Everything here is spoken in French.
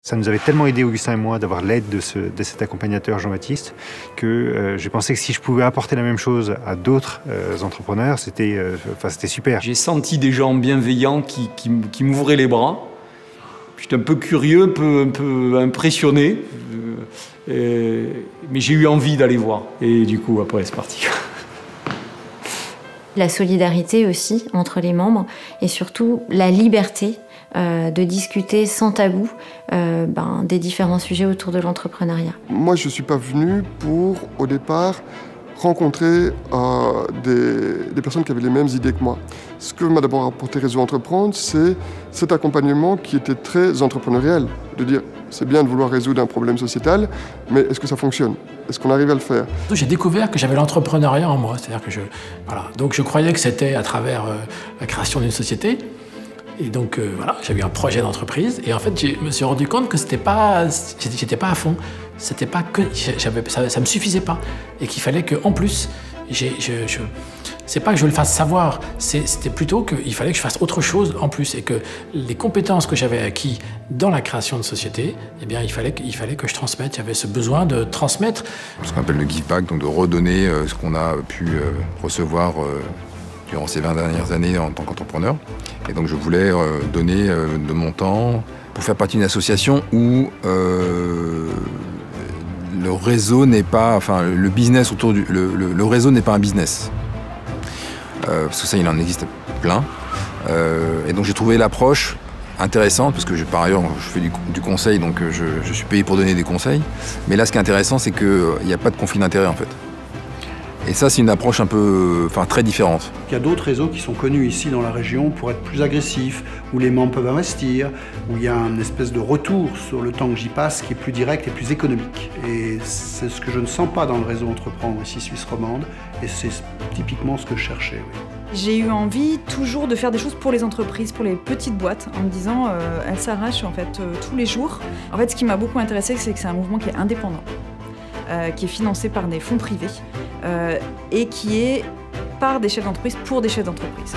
Ça nous avait tellement aidé, Augustin et moi, d'avoir l'aide de cet accompagnateur Jean-Baptiste, que j'ai pensé que si je pouvais apporter la même chose à d'autres entrepreneurs, c'était super. J'ai senti des gens bienveillants qui m'ouvraient les bras. J'étais un peu curieux, un peu impressionné, mais j'ai eu envie d'aller voir. Et du coup, après, c'est parti. La solidarité aussi entre les membres et surtout la liberté de discuter sans tabou des différents sujets autour de l'entrepreneuriat. Moi, je ne suis pas venu pour, au départ, rencontrer des personnes qui avaient les mêmes idées que moi. Ce que m'a d'abord apporté Réseau Entreprendre, c'est cet accompagnement qui était très entrepreneurial. De dire, c'est bien de vouloir résoudre un problème sociétal, mais est-ce que ça fonctionne? Est-ce qu'on arrive à le faire? J'ai découvert que j'avais l'entrepreneuriat en moi. C'est-à-dire que donc je croyais que c'était à travers la création d'une société. Et donc j'avais un projet d'entreprise et en fait je me suis rendu compte que j'étais pas à fond, c'était pas que ça me suffisait pas et qu'il fallait que en plus c'est pas que je le fasse savoir, c'était plutôt qu'il fallait que je fasse autre chose en plus et que les compétences que j'avais acquis dans la création de société, eh bien il fallait que je transmette. Il y avait ce besoin de transmettre. Ce qu'on appelle le give back, donc de redonner ce qu'on a pu recevoir durant ces 20 dernières années en tant qu'entrepreneur. Et donc je voulais donner de mon temps pour faire partie d'une association où le réseau n'est pas, enfin le business autour du, le réseau n'est pas un business. Parce que ça, il en existe plein. Et donc j'ai trouvé l'approche intéressante, parce que par ailleurs je fais du conseil, donc je suis payé pour donner des conseils. Mais là, ce qui est intéressant, c'est qu'il n'y a pas de conflit d'intérêt en fait. Et ça, c'est une approche un peu, très différente. Il y a d'autres réseaux qui sont connus ici dans la région pour être plus agressifs, où les membres peuvent investir, où il y a une espèce de retour sur le temps que j'y passe qui est plus direct et plus économique. Et c'est ce que je ne sens pas dans le réseau Entreprendre ici, Suisse romande, et c'est typiquement ce que je cherchais. Oui. J'ai eu envie toujours de faire des choses pour les entreprises, pour les petites boîtes, en me disant elles s'arrachent en fait tous les jours. En fait, ce qui m'a beaucoup intéressé, c'est que c'est un mouvement qui est indépendant. Qui est financé par des fonds privés et qui est par des chefs d'entreprise pour des chefs d'entreprise.